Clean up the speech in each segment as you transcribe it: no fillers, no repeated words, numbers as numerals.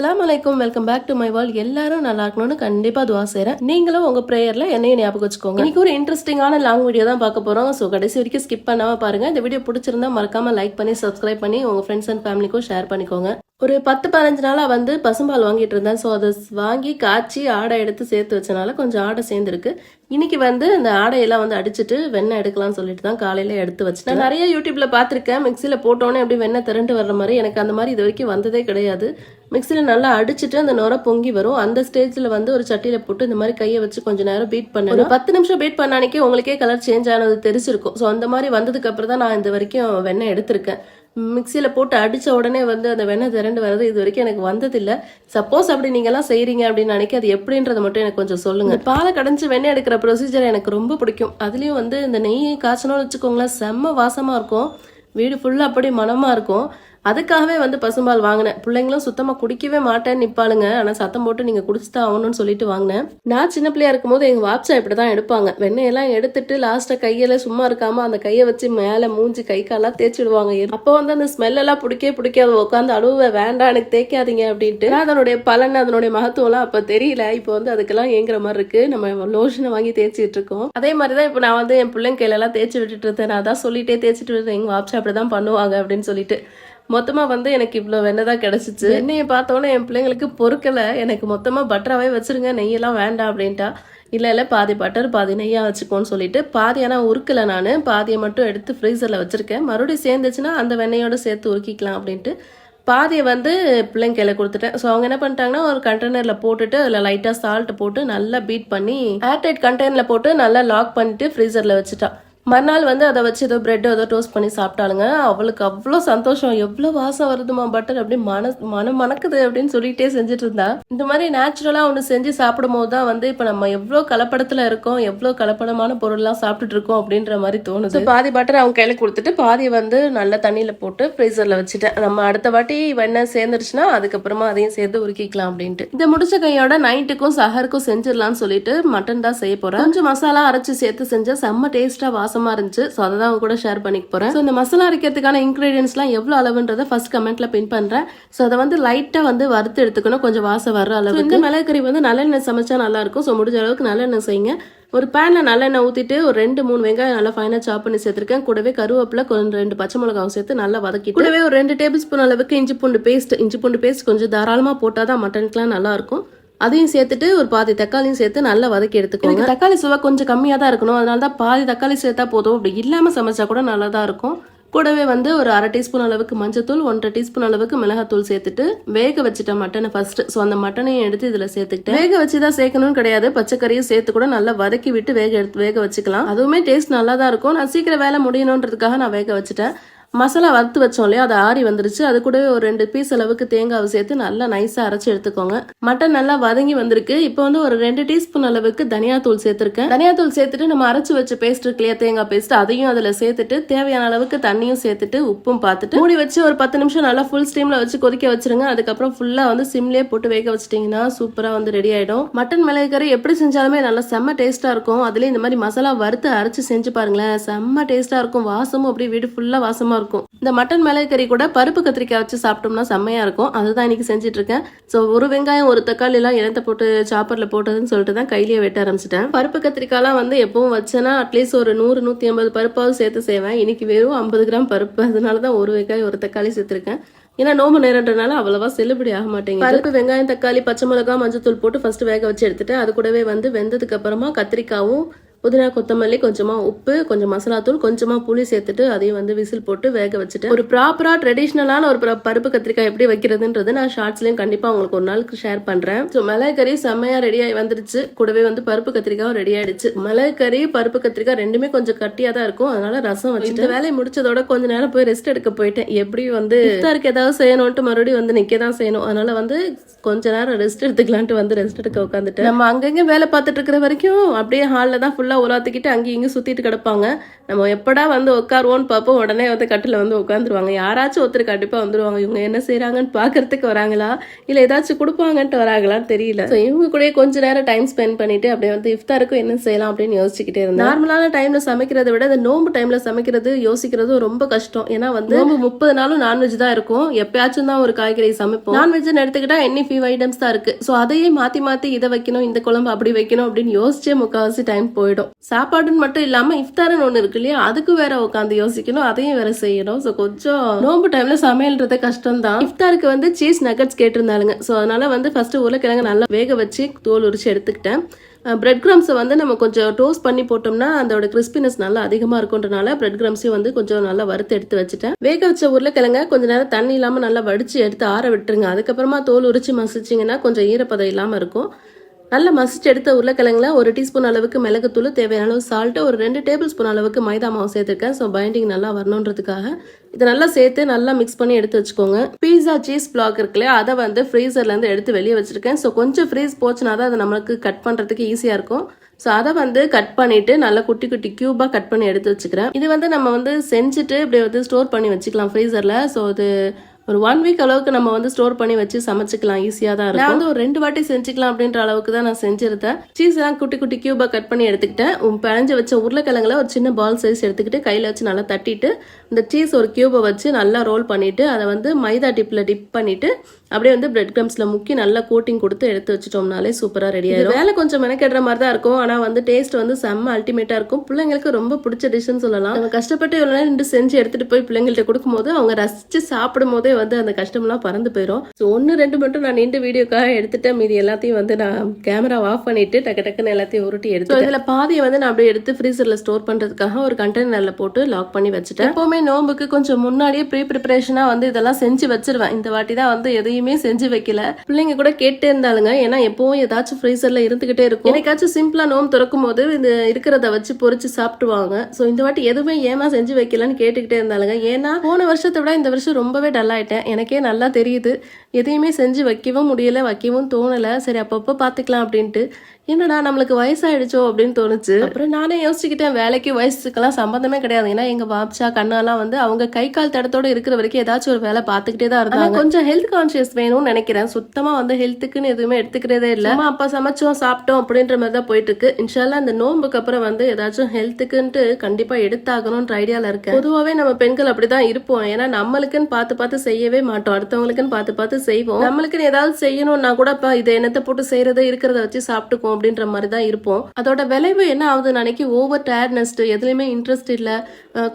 அஸ்ஸலாமு அலைக்கும், welcome back to my world. எல்லாரும் நல்லா இருக்கணும்னு கண்டிப்பா துவா செய்றேன். நீங்களும் உங்க பிரேயர்ல என்னையும் ஞாபகம் வச்சுக்கோங்க. இன்னைக்கு ஒரு இன்ட்ரெஸ்டிங்கான லாங் வீடியோ தான் பார்க்க போறோம். ஸோ கடைசி வரைக்கும் ஸ்கிப் பண்ணாம பாருங்க. இந்த வீடியோ பிடிச்சிருந்தா மறக்காம லைக் பண்ணி சப்ஸ்கிரைப் பண்ணி உங்க ஃப்ரெண்ட்ஸ் அண்ட் ஃபேமிலிக்கும் ஷேர் பண்ணிக்கோங்க. ஒரு 10-15 நாளா வந்து பசும்பால் வாங்கிட்டு இருந்தேன். ஸோ அதை வாங்கி காய்ச்சி ஆடை எடுத்து சேர்த்து வச்சனால கொஞ்சம் ஆடை சேர்ந்துருக்கு. இன்னைக்கு வந்து இந்த ஆடையெல்லாம் வந்து அடிச்சுட்டு வெண்ணெய் எடுக்கலாம்னு சொல்லிட்டு தான் காலையில எடுத்து வச்சுட்டேன். நான் நிறைய யூடியூப்ல பார்த்துருக்கேன், மிக்சியில போட்டோன்னே அப்படி வெண்ணெய் திரண்டு வர்ற மாதிரி. எனக்கு அந்த மாதிரி இது வரைக்கும் வந்ததே கிடையாது. மிக்சியில் நல்லா அடிச்சுட்டு அந்த நுர பொங்கி வரும். அந்த ஸ்டேஜில் வந்து ஒரு சட்டியில் போட்டு இந்த மாதிரி கையை வச்சு கொஞ்சம் நேரம் பீட் பண்ணேன். ஒரு 10 நிமிஷம் பீட் பண்ணானிக்கே உங்களுக்கே கலர் சேஞ்ச் ஆனது தெரிஞ்சிருக்கும். ஸோ அந்த மாதிரி வந்ததுக்கு அப்புறம் தான் நான் இந்த வரைக்கும் வெண்ணெய் எடுத்திருக்கேன். மிக்சியில் போட்டு அடித்த உடனே வந்து அந்த வெண்ணெய் திரண்டு வர்றது இது வரைக்கும் எனக்கு வந்ததில்லை. சப்போஸ் அப்படி நீங்கள்லாம் செய்கிறீங்க அப்படின்னு நினைக்க அது எப்படின்றத மட்டும் எனக்கு கொஞ்சம் சொல்லுங்கள். பாலை கடைஞ்சி வெண்ணெய் எடுக்கிற ப்ரொசீஜர் எனக்கு ரொம்ப பிடிக்கும். அதுலேயும் வந்து இந்த நெய் காய்ச்சணும்னு வச்சுக்கோங்களேன், செம்ம வாசமாக இருக்கும். வீடு ஃபுல்லாக அப்படி மனமாக இருக்கும். அதுக்காகவே வந்து பசும்பால் வாங்கினேன். பிள்ளைங்களும் சுத்தமாக குடிக்கவே மாட்டேன்னு நிற்பாளுங்க. ஆனால் சத்தம் போட்டு நீங்கள் குடிச்சுதான் ஆகணும்னு சொல்லிட்டு வாங்கினேன். நான் சின்ன பிள்ளையா இருக்கும்போது எங்கள் வாப்சா இப்படி தான் எடுப்பாங்க. வெண்ணெயெல்லாம் எடுத்துட்டு லாஸ்ட்டாக கையில் சும்மா இருக்காமல் அந்த கையை வச்சு மேலே மூஞ்சி கை காலெல்லாம் தேய்ச்சி விடுவாங்க. அப்போ வந்து அந்த ஸ்மெல்லெல்லாம் பிடிக்காது. உட்காந்து அழுவ, வேண்டாம் எனக்கு தேய்க்காதீங்க அப்படின்ட்டு. அதனுடைய பலன் அதனுடைய மகத்துவம்லாம் அப்போ தெரியல. இப்போ வந்து அதுக்கெல்லாம் ஏங்குற மாதிரி இருக்கு. நம்ம லோஷனை வாங்கி தேய்ச்சிட்டு இருக்கோம். அதே மாதிரி தான் இப்போ நான் வந்து என் பிள்ளைங்க கையிலெல்லாம் தேய்ச்சி விட்டுட்டு இருந்தேன். நான் அதான் சொல்லிட்டே தேய்ச்சிட்டு இருந்தேன், எங்கள் வாப்சா அப்படி தான் பண்ணுவாங்க அப்படின்னு சொல்லிட்டு. மொத்தமாக வந்து எனக்கு இவ்வளோ வெண்ணெய் தான் கிடச்சிச்சு. எண்ணெயை பார்த்தோன்னே என் பிள்ளைங்களுக்கு பொறுக்கலை. எனக்கு மொத்தமாக பட்டராகவே வச்சுருங்க, நெய்யெல்லாம் வேண்டாம் அப்படின்ட்டா. இல்லை பாதி பட்டர் பாதி நெய்யாக வச்சுக்கோன்னு சொல்லிட்டு பாதி ஆனால் உருக்கலை. நான் பாதியை மட்டும் எடுத்து ஃப்ரீசரில் வச்சுருக்கேன். மறுபடியும் சேர்ந்துச்சுன்னா அந்த வெண்ணெயோடு சேர்த்து உருக்கிக்கலாம் அப்படின்ட்டு பாதியை வந்து பிள்ளைங்க கையில் கொடுத்துட்டேன். ஸோ அவங்க என்ன பண்ணிட்டாங்கன்னா ஒரு கண்டெய்னரில் போட்டுட்டு அதில் லைட்டாக சால்ட் போட்டு நல்லா பீட் பண்ணி ஏர்டைட் கண்டெய்னரில் போட்டு நல்லா லாக் பண்ணிட்டு ஃப்ரீசரில் வச்சுட்டா. மறுநாள் வந்து அதை வச்சு ஏதோ பிரெட் ஏதோ டோஸ்ட் பண்ணி சாப்பிட்டாளுங்க. அவளுக்கு அவ்வளோ சந்தோஷம். எவ்வளோ வாசம் வருதுமா பட்டர், அப்படி மணக்குது அப்படின்னு சொல்லிட்டே செஞ்சுட்டு இருந்தா. இந்த மாதிரி நேச்சுரலாக ஒன்று செஞ்சு சாப்பிடும் போது தான் வந்து இப்போ நம்ம எவ்வளோ கலப்படத்தில் இருக்கோம், எவ்வளோ கலப்படமான பொருள்லாம் சாப்பிட்டுட்டு இருக்கோம் அப்படின்ற மாதிரி தோணுது. பாதி பட்டர் அவங்க கையில் கொடுத்துட்டு பாதியை வந்து நல்ல தண்ணியில் போட்டு ஃப்ரீசரில் வச்சுட்டேன். நம்ம அடுத்த வாட்டி வெண்ணெய் சேர்ந்துருச்சுன்னா அதுக்கப்புறமா அதையும் சேர்த்து உருக்கிக்கலாம் அப்படின்ட்டு. இதை முடிச்ச கையோட நைட்டுக்கும் சஹருக்கும் செஞ்சிடலாம்னு சொல்லிட்டு மட்டன் தான் செய்ய போறேன். கொஞ்சம் மசாலா அரைச்சு சேர்த்து செஞ்சா செம்ம டேஸ்டா வாசமா இருந்துச்சு. ஸோ அதை தான் கூட ஷேர் பண்ணிக்க போறேன். ஸோ இந்த மசாலா அரைக்கிறதுக்கான இன்கிரீடியன்ஸ்லாம் எவ்வளோ அளவுன்றதை ஃபர்ஸ்ட் கமெண்ட்ல பின் பண்றேன். ஸோ அதை வந்து லைட்டா வந்து வறுத்து எடுத்துக்கணும், கொஞ்சம் வாசம் வர்ற அளவு. இந்த மிளகு கறி வந்து நல்லெண்ணெய் சமைச்சா நல்லா இருக்கும். ஸோ முடிஞ்ச அளவுக்கு நல்லெண்ணெய் செய்யுங்க. ஒரு பேன்ல நல்லெண்ணெய் ஊற்றிட்டு ஒரு 2-3 வெங்காயம் நல்லா ஃபைனாக சாப் பண்ணி சேர்த்துருக்கேன். கூடவே கருவேப்பிலை, கொஞ்சம் 2 பச்சை மிளகாவும் சேர்த்து நல்லா வதக்கி, கூடவே ஒரு 2 டேபிள் ஸ்பூன் அளவுக்கு இஞ்சி பூண்டு பேஸ்ட் கொஞ்சம் தாராளமாக போட்டால் தான் மட்டனுக்குலாம் நல்லா இருக்கும். அதையும் சேர்த்துட்டு ஒரு பாதி தக்காளியும் சேர்த்து நல்லா வதக்கி எடுத்துக்கோங்க. தக்காளி சுவை கொஞ்சம் கம்மியாக தான் இருக்கணும், அதனால தான் பாதி தக்காளி சேர்த்தா போதும். அப்படி இல்லாமல் சமைச்சா கூட நல்லா தான் இருக்கும். கூடவே வந்து ஒரு 1/2 டீஸ்பூன் அளவுக்கு மஞ்சத்தூள், 1/2 டீஸ்பூன் அளவுக்கு மிளகாத்தூள் சேர்த்துட்டு வேக வச்சுட்டேன் மட்டனை ஃபர்ஸ்ட். ஸோ அந்த மட்டனையும் எடுத்து இதில் சேர்த்துக்கிட்டு வேக வச்சு தான் சேர்க்கணும்னு கிடையாது, பச்சைக்கறியும் சேர்த்து கூட நல்லா வதக்கி விட்டு வேக வச்சுக்கலாம். அதுவுமே டேஸ்ட் நல்லா தான் இருக்கும். நான் சீக்கிரம் வேலை முடியணுன்றதுக்காக நான் வேக வச்சுட்டேன். மசாலா வறுத்து வச்சோம் இல்லையா, அது ஆறி வந்துருச்சு. அது கூடவே ஒரு 2 பீஸ் அளவுக்கு தேங்காவை சேர்த்து நல்லா நைஸாக அரைச்சி எடுத்துக்கோங்க. மட்டன் நல்லா வதங்கி வந்திருக்கு. இப்போ வந்து ஒரு 2 டீஸ்பூன் அளவுக்கு தனியாத்தூள் சேர்த்துருக்கேன். தனியாத்தூள் சேர்த்துட்டு நம்ம அரைச்சி வச்ச பேஸ்ட் இருக்கு இல்லையா, தேங்காய் பேஸ்ட், அதையும் அதில் சேர்த்துட்டு தேவையான அளவுக்கு தண்ணியும் சேர்த்துட்டு உப்பும் பார்த்துட்டு மூடி வச்சு ஒரு 10 நிமிஷம் நல்லா ஃபுல் ஸ்டீம்ல வச்சு கொதிக்க வச்சிருங்க. அதுக்கப்புறம் ஃபுல்லா வந்து சிம்லேயே போட்டு வேக வச்சிட்டிங்கன்னா சூப்பராக வந்து ரெடி ஆயிடும். மட்டன் மிளகு கறி எப்படி செஞ்சாலுமே நல்லா செம்ம டேஸ்டா இருக்கும். அதுலேயும் இந்த மாதிரி மசாலா வறுத்து அரைச்சி செஞ்சு பாருங்களேன், செம்ம டேஸ்டா இருக்கும். வாசமும் அப்படியே வீடு ஃபுல்லா வாசமா இருக்கும். இந்த மட்டன் மிளகு கறி கூட பருப்பு கத்திரிக்காய் வச்சு சாப்பிட்டோம்னா செம்மையா இருக்கும். அதுதான் இன்னைக்கு செஞ்சுட்டு இருக்கேன். ஸோ ஒரு வெங்காயம் ஒரு தக்காளி எல்லாம் இனத்தை போட்டு சாப்பர்ல போட்டதுன்னு சொல்லிட்டு தான் கையிலேயே வெட்ட ஆரம்பிச்சிட்டேன். பருப்பு கத்திரிக்காய்லாம் வந்து எப்பவும் வச்சேன்னா அட்லீஸ்ட் ஒரு 100-150 பருப்பாவது சேர்த்து செய்வேன். இன்னைக்கு வெறும் 50 கிராம் பருப்பு, அதனாலதான் ஒரு வெங்காயம் ஒரு தக்காளி சேர்த்திருக்கேன். ஏன்னா நோம்பு நேரன்றனால அவ்வளவா செல்லுபடி ஆக மாட்டேங்குது. பருப்பு, வெங்காயம், தக்காளி, பச்சை மிளகாய், மஞ்சத்தூள் போட்டு ஃபர்ஸ்ட் வேக வச்சு எடுத்துட்டு அது கூடவே வந்து வெந்ததுக்கு அப்புறமா கத்திரிக்காவும், புதினா, கொத்தமல்லி, கொஞ்சமா உப்பு, கொஞ்சம் மசாலா தூள், கொஞ்சமா புளி சேர்த்துட்டு அதையும் வந்து விசில் போட்டு வேக வச்சுட்டு ஒரு ப்ராப்பரா ட்ரெடிஷ்னலான ஒரு பருப்பு கத்திரிக்காய் எப்படி வைக்கிறதுன்றது நான் ஷார்ட்ஸ்லயும் கண்டிப்பா உங்களுக்கு ஒரு நாளுக்கு ஷேர் பண்றேன். ஸோ மிளகு கறி செம்மையா ரெடி ஆகி வந்துருச்சு. கூடவே வந்து பருப்பு கத்திரிக்காயும் ரெடி ஆயிடுச்சு. மிளகு கறி, பருப்பு கத்திரிக்காய் ரெண்டுமே கொஞ்சம் கட்டியா தான் இருக்கும். அதனால ரசம் வச்சுட்டு வேலையை முடிச்சதோட கொஞ்ச நேரம் போய் ரெஸ்ட் எடுக்க போயிட்டேன். எப்படி வந்து இஃப்தாருக்கு ஏதாவது செய்யணும்ட்டு மறுபடியும் வந்து நிக்க தான் செய்யணும். அதனால வந்து கொஞ்ச நேரம் ரெஸ்ட் எடுத்துக்கலான்ட்டு வந்து ரெஸ்ட் எடுக்க உட்காந்துட்டு நம்ம அங்கங்க வேலை பார்த்துட்டு இருக்கிற வரைக்கும் அப்படியே ஹாலில் தான் ஃபுல்லா ஃபுல்லாக உலாத்திக்கிட்டு அங்கேயும் இங்கே சுற்றிட்டு கிடப்பாங்க. நம்ம எப்படா வந்து உட்காருவோன்னு பார்ப்போம், உடனே வந்து கட்டில் வந்து உட்காந்துருவாங்க. யாராச்சும் ஒருத்தர் கண்டிப்பாக வந்துருவாங்க. இவங்க என்ன செய்கிறாங்கன்னு பார்க்கறதுக்கு வராங்களா இல்லை ஏதாச்சும் கொடுப்பாங்கன்ட்டு வராங்களான்னு தெரியல. ஸோ இவங்க கூட கொஞ்ச நேரம் டைம் ஸ்பெண்ட் பண்ணிட்டு அப்படியே வந்து இஃப்தாருக்கும் என்ன செய்யலாம் அப்படின்னு யோசிச்சுக்கிட்டே இருந்தேன். நார்மலான டைமில் சமைக்கிறத விட இந்த நோம்பு டைமில் சமைக்கிறது யோசிக்கிறதும் ரொம்ப கஷ்டம். ஏன்னா வந்து நோம்பு 30 நாளும் நான்வெஜ் தான் இருக்கும். எப்பயாச்சும் தான் ஒரு காய்கறி சமைப்போம். நான்வெஜ்னு எடுத்துக்கிட்டா என்ன ஃபியூ ஐட்டம்ஸ் தான் இருக்கு. ஸோ அதையே மாற்றி மாற்றி இதை வைக்கணும், இந்த குழம்பு அப்படி வைக்கணும் அப்படின்னு யோசிச்சே முக்கால்வாசி டைம் போயிடும். சாப்பாடுன்னு மட்டும் இல்லாமல் இஃப்தாருன்னு ஒன்று இருக்கு இல்லையா, அதுக்கு வேற உட்காந்து யோசிக்கணும், அதையும் வேற செய்யணும். ஸோ கொஞ்சம் நோம்பு டைம்ல சமையல்றது கஷ்டம் தான். இஃப்தாருக்கு வந்து சீஸ் நகட்ஸ் கேட்டிருந்தாலுங்க. ஸோ அதனால வந்து ஃபர்ஸ்ட் உருளைக்கிழங்கு நல்லா வேக வச்சு தோல் உரிச்சு எடுத்துக்கிட்டேன். பிரெட் கிரம்ஸை வந்து நம்ம கொஞ்சம் டோஸ்ட் பண்ணி போட்டோம்னா அதோட கிறிஸ்பினஸ் நல்லா அதிகமாக இருக்குன்றனால பிரெட் கிரம்ஸையும் வந்து கொஞ்சம் நல்லா வறுத்து எடுத்து வச்சுட்டேன். வேக வச்ச உருளைக்கிழங்க கொஞ்சம் நேரம் தண்ணி இல்லாமல் நல்லா வடிச்சு எடுத்து ஆற விட்டுருங்க. அதுக்கப்புறமா தோல் உரிச்சு மசிச்சிங்கன்னா கொஞ்சம் ஈரப்பதம் இல்லாமல் இருக்கும். நல்லா மசிச்சு எடுத்த உருளைக்கிழங்குல 1 டீஸ்பூன் அளவுக்கு மிளகுத்தூள், தேவையான அளவு சால்ட்டு, ஒரு 2 டேபிள் ஸ்பூன் அளவுக்கு மைதா மாவு சேர்த்துருக்கேன். ஸோ பைண்டிங் நல்லா வரணுன்றதுக்காக இதை நல்லா சேர்த்து நல்லா மிக்ஸ் பண்ணி எடுத்து வச்சுக்கோங்க. பீஸா சீஸ் பிளாக் இருக்குல்லையா, அதை வந்து ஃப்ரீசர்லேருந்து எடுத்து வெளியே வச்சிருக்கேன். ஸோ கொஞ்சம் ஃப்ரீஸ் போச்சுனா தான் அது நம்மளுக்கு கட் பண்ணுறதுக்கு ஈஸியாக இருக்கும். ஸோ அதை வந்து கட் பண்ணிட்டு நல்லா குட்டி குட்டி கியூபாக கட் பண்ணி எடுத்து வச்சுக்கிறேன். இது வந்து நம்ம வந்து செஞ்சுட்டு இப்படி வந்து ஸ்டோர் பண்ணி வச்சுக்கலாம் ஃப்ரீசரில். ஸோ அது ஒரு 1 வீக் அளவுக்கு நம்ம வந்து ஸ்டோர் பண்ணி வச்சு சமைச்சிக்கலாம், ஈஸியாக தான் இருக்கும். நான் வந்து ஒரு 2 வாட்டி செஞ்சுக்கலாம் அப்படின்ற அளவுக்கு தான் நான் செஞ்சிருந்தேன். சீஸ் எல்லாம் குட்டி குட்டி கியூபா கட் பண்ணி எடுத்துக்கிட்டேன். பிணைஞ்சு வச்ச உருளைக்கிழங்குல ஒரு சின்ன பால் சைஸ் எடுத்துக்கிட்டு கையில் வச்சு நல்லா தட்டிட்டு இந்த சீஸ் ஒரு கியூபை வச்சு நல்லா ரோல் பண்ணிட்டு அதை வந்து மைதா டிப் பண்ணிட்டு அப்படியே வந்து பிரெட் கிரம்ஸ்ல முக்கி நல்லா கோட்டிங் கொடுத்து எடுத்து வச்சுட்டோம்னாலே சூப்பராக ரெடி ஆயிடும். வேலை கொஞ்சம் மெனக்கெடுற மாதிரி தான் இருக்கும், ஆனால் வந்து டேஸ்ட் வந்து செம்ம அல்டிமேட்டா இருக்கும். பிள்ளைங்களுக்கு ரொம்ப பிடிச்ச டிஷ்ன்னு சொல்லலாம். நம்ம கஷ்டப்பட்டு இவ்வளோ நேரம் நின்று செஞ்சு எடுத்துட்டு போய் பிள்ளைங்கள்ட்ட கொடுக்கும்போது அவங்க ரசிச்சு சாப்பிடும் போதே வந்து அந்த கஷ்டம்லாம் பறந்து போயிடும். ஸோ 1-2 மட்டும் நான் நின்று வீடியோக்காக எடுத்துட்டேன். மீதி எல்லாத்தையும் வந்து நான் கேமரா ஆஃப் பண்ணிட்டு டக்குன்னு எல்லாத்தையும் உருட்டி எடுத்து இதில் பாதியை வந்து நான் அப்படியே எடுத்து ஃப்ரீசர்ல ஸ்டோர் பண்றதுக்காக ஒரு கண்டெய்னர்ல போட்டு லாக் பண்ணி வச்சுட்டேன். எப்பவுமே நோம்புக்கு கொஞ்சம் முன்னாடியே ப்ரிப்பரேஷனா வந்து இதெல்லாம் செஞ்சு வச்சிருவேன். இந்த வாட்டி தான் வந்து எதையுமே செஞ்சு வைக்கல. பிள்ளைங்க கூட கேட்டே இருந்தாலுங்க, ஏன்னா எப்பவும் ஏதாச்சும் ஃப்ரீசர்ல இருந்துகிட்டே இருக்கும். எனக்காச்சும் சிம்பிளா நோம்பு திறக்கும் போது இந்த இருக்கிறத வச்சு பொரிச்சு சாப்பிட்டுவாங்க. ஸோ இந்த வாட்டி எதுவுமே ஏமா செஞ்சு வைக்கலன்னு கேட்டுக்கிட்டே இருந்தாலுங்க. ஏன்னா போன வருஷத்தை விட இந்த வருஷம் ரொம்பவே டல் ஆயிட்டேன். எனக்கே நல்லா தெரியுது, எதையுமே செஞ்சு வைக்கவும் முடியல, வைக்கவும் தோணலை. சரி அப்பப்போ பார்த்துக்கலாம் அப்படின்ட்டு. என்னடா நம்மளுக்கு வயசாயிடுச்சோ அப்படின்னு தோணுச்சு. அப்புறம் நானே யோசிச்சுக்கிட்டேன், வேலைக்கு வயசுக்கெல்லாம் சம்பந்தமே கிடையாது. ஏன்னா எங்க வாப்சா கண்ணெல்லாம் வந்து அவங்க கை கால் தடத்தோட இருக்கிற வரைக்கும் ஏதாச்சும் ஒரு வேலை பார்த்துக்கிட்டே தான் இருந்தாங்க. கொஞ்சம் ஹெல்த் கான்சியஸ் வேணும்னு நினைக்கிறேன். சுத்தமா வந்து ஹெல்த்துக்குன்னு எதுவுமே எடுத்துக்கிறதே இல்லை. அப்பா சமைச்சோம் சாப்பிட்டோம் அப்படின்ற மாதிரி தான் போயிட்டு இருக்கு. இன்ஷால்லா இந்த நோம்புக்கு அப்புறம் வந்து ஏதாச்சும் ஹெல்த்துக்குன்ட்டு கண்டிப்பா எடுத்தாகணும்ன்ற ஐடியால இருக்கேன். பொதுவாகவே நம்ம பெண்கள் அப்படிதான் இருப்போம். ஏன்னா நம்மளுக்குன்னு பார்த்து செய்யவே மாட்டோம், அடுத்தவங்களுக்குன்னு பார்த்து செய்வோம். நம்மளுக்குன்னு ஏதாவது செய்யணும்னா கூட இதை என்னத்தை போட்டு செய்யறதை இருக்கிறத வச்சு சாப்பிட்டுக்குவோம் அப்படின்ற மாதிரி தான் இருப்போம். அதோட விளைவு என்ன ஆகுது நினைக்கி ஓவர் டயர்ட்னஸ், எதுலையுமே இன்ட்ரெஸ்ட் இல்லை.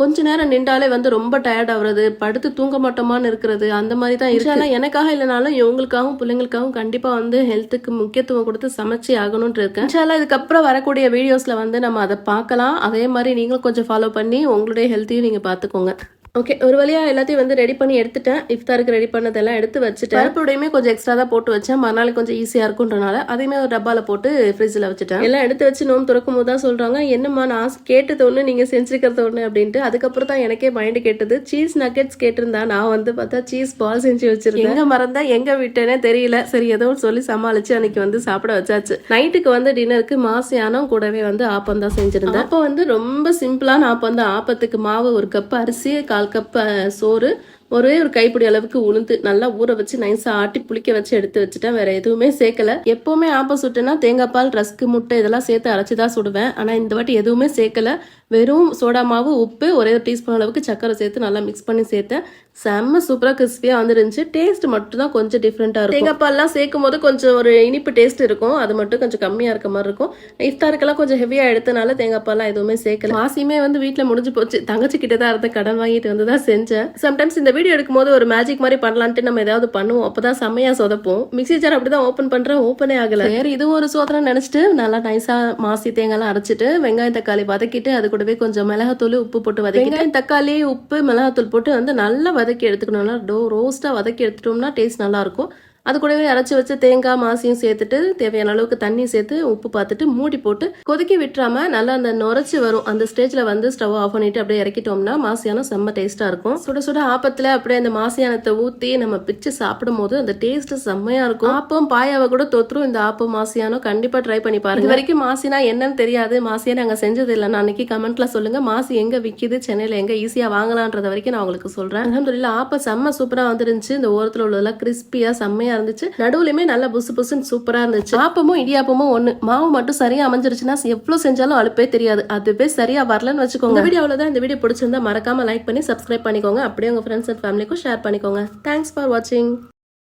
கொஞ்ச நேரம் நின்றாலே வந்து ரொம்ப டயர்ட் ஆகுறது, படுத்து தூங்க மாட்டோமான்னு இருக்கிறது, அந்த மாதிரி தான் இருக்கு. எனக்காக இல்லைனாலும் இவங்களுக்காகவும் பிள்ளைங்களுக்காகவும் கண்டிப்பா வந்து ஹெல்த்துக்கு முக்கியத்துவம் கொடுத்து சமைச்சு ஆகணும்னு இருக்கேன். இன்ஷால்லா இதுக்கப்புறம் வரக்கூடிய வீடியோஸ்ல வந்து நம்ம அதை பார்க்கலாம். அதே மாதிரி நீங்களும் கொஞ்சம் ஃபாலோ பண்ணி உங்களுடைய ஹெல்த்தையும் நீங்க பார்த்துக்கோங்க. ஓகே, ஒரு வழியாக எல்லாத்தையும் வந்து ரெடி பண்ணி எடுத்துட்டேன். இஃப்தாருக்கு ரெடி பண்ணதெல்லாம் எடுத்து வச்சுட்டேன். பருப்புடையுமே கொஞ்சம் எக்ஸ்ட்ரா தான் போட்டு வச்சேன், மறுநாள் கொஞ்சம் ஈஸியாக இருக்குன்றனால அதையுமே ஒரு டப்பாவில் போட்டு ஃப்ரிட்ஜில் வச்சுட்டேன். எல்லாம் எடுத்து வச்சு நோம்பு திறக்கும் போது தான் சொல்கிறாங்க, என்னம்மா நான் கேட்டது ஒன்று நீங்கள் செஞ்சுருக்கிறது ஒன்று அப்படின்ட்டு. அதுக்கப்புறம் தான் எனக்கே மைண்டு கேட்டது, சீஸ் நக்கெட்ஸ் கேட்டிருந்தா நான் வந்து பார்த்தா சீஸ் பால் செஞ்சு வச்சிருக்கேன். எங்கே மறந்தேன் எங்கே விட்டேனே தெரியல. சரி ஏதோ சொல்லி சமாளிச்சு அன்னைக்கு வந்து சாப்பிட வச்சாச்சு. நைட்டுக்கு வந்து டின்னருக்கு மாசியானம் கூடவே வந்து ஆப்பம் தான் செஞ்சிருந்தேன். அப்போ வந்து ரொம்ப சிம்பிளான ஆப்பம் தான். ஆப்பத்துக்கு மாவு 1 கப் அரிசி, 1/4 கப் சோறு, ஒரே ஒரு கைப்பிடி அளவுக்கு உளுந்து நல்லா ஊற வச்சு நைஸா ஆட்டி புளிக்க வச்சு எடுத்து வச்சுட்டேன். வேற எதுவுமே சேர்க்கல. எப்பவுமே ஆப்பம் சுட்டுனா தேங்காய் பால், ரஸ்க்கு, முட்டை இதெல்லாம் சேர்த்து அரைச்சிதான் சுடுவேன். ஆனா இந்த வாட்டி எதுவுமே சேர்க்கல. வெறும் சோடா மாவு, உப்பு, ஒரே ஒரு டீஸ்பூன் அளவுக்கு சக்கரை சேர்த்து நல்லா மிக்ஸ் பண்ணி சேர்த்தேன். செம்ம சூப்பரா கிறிஸ்பியா வந்துருந்துச்சு. டேஸ்ட் மட்டும் தான் கொஞ்சம் டிஃப்ரெண்டா இருக்கும். தேங்காய் பால்லாம் சேர்க்கும் போது கொஞ்சம் ஒரு இனிப்பு டேஸ்ட் இருக்கும், அது மட்டும் கொஞ்சம் கம்மியா இருக்க மாதிரி இருக்கும். இஃப்தாருக்கெல்லாம் கொஞ்சம் ஹெவியா எடுத்தனால தேங்காய் பால்லாம் எதுவுமே சேர்க்கல. மாசியுமே வந்து வீட்டுல முடிஞ்சு போச்சு. தங்கச்சி கிட்ட தான் இருந்த கடன் வாங்கிட்டு வந்து தான் செஞ்சேன். சம்டைம்ஸ் இந்த வீடியோ எடுக்கும் போது ஒரு மேஜிக் மாதிரி பண்ணலான்ட்டு நம்ம ஏதாவது பண்ணுவோம், அப்பதான் செம்மையா சொதப்போம். மிக்ஸி ஜார் அப்படிதான் ஓப்பன் பண்றேன், ஓப்பனே ஆகல. சரி இதுவும் ஒரு சோதனை நினைச்சிட்டு நல்லா நைஸா மாசி தேங்காய்லாம் அரைச்சிட்டு வெங்காயம் தக்காளி வதக்கிட்டு அது கூடவே கொஞ்சம் மிளகாத்தூள், உப்பு போட்டு வதக்கி, வெங்காயம் தக்காளி உப்பு மிளகாத்தூள் போட்டு வந்து நல்லா வதக்கி எடுத்துக்கணும். ரோஸ்டா வதக்கி எடுத்துட்டோம்னா டேஸ்ட் நல்லா இருக்கும். அது கூடவே அரைச்சி வச்சு தேங்காய் மாசியும் சேர்த்துட்டு தேவையான அளவுக்கு தண்ணி சேர்த்து உப்பு பார்த்துட்டு மூடி போட்டு கொதிக்க விட்டுறாம நல்லா அந்த நுரைச்சி வரும். அந்த ஸ்டேஜ்ல வந்து ஸ்டவ் ஆஃப் பண்ணிட்டு அப்படியே இறக்கிட்டோம்னா மாசியானம் செம்ம டேஸ்டா இருக்கும். சுட சுட ஆப்பத்துல அப்படியே அந்த மாசியானத்தை ஊத்தி நம்ம பிச்சு சாப்பிடும் போது அந்த டேஸ்ட் செம்மையா இருக்கும். ஆப்பம் பாயாவை கூட தோத்துரும் இந்த ஆப்பம் மாசியானம். கண்டிப்பா ட்ரை பண்ணி பாருங்க. இது வரைக்கும் மாசினா என்னன்னு தெரியாது, மாசியா நாங்க செஞ்சது இல்லை. நான் அன்னைக்கு கமெண்ட்ல சொல்லுங்க மாசி எங்க விக்குது, சென்னையில எங்க ஈஸியா வாங்கலாம்ன்றத வரைக்கும் நான் உங்களுக்கு சொல்றேன். அல்ஹம்துலில்லாஹ் ஆப்பம் செம்ம சூப்பரா வந்துருந்துச்சு. இந்த ஓரத்துல உள்ளதெல்லாம் கிறிஸ்பியா செம்மையா இருந்துச்சு. நடுவுலயுமே நல்லா புசு புசுன்னு சூப்பரா இருந்துச்சு. ஆப்பமும் இடியாப்பமும் ஒண்ணு, மாவு மட்டும் சரியா அமைஞ்சிருச்சுன்னா எவ்வளவு செஞ்சாலும் அலுப்பே தெரியாது. அதுவே சரியா வரலன்னு வச்சுக்கோங்க. இந்த வீடியோ அவ்வளவுதான். இந்த வீடியோ பிடிச்சிருந்தா மறக்காம லைக் பண்ணி சப்ஸ்கிரைப் பண்ணிக்கோங்க. அப்படியே உங்க ஃப்ரெண்ட்ஸ் அண்ட் ஃபேமிலிக்கும் ஷேர் பண்ணிக்கோங்க. தேங்க்ஸ் ஃபார் வாட்சிங்.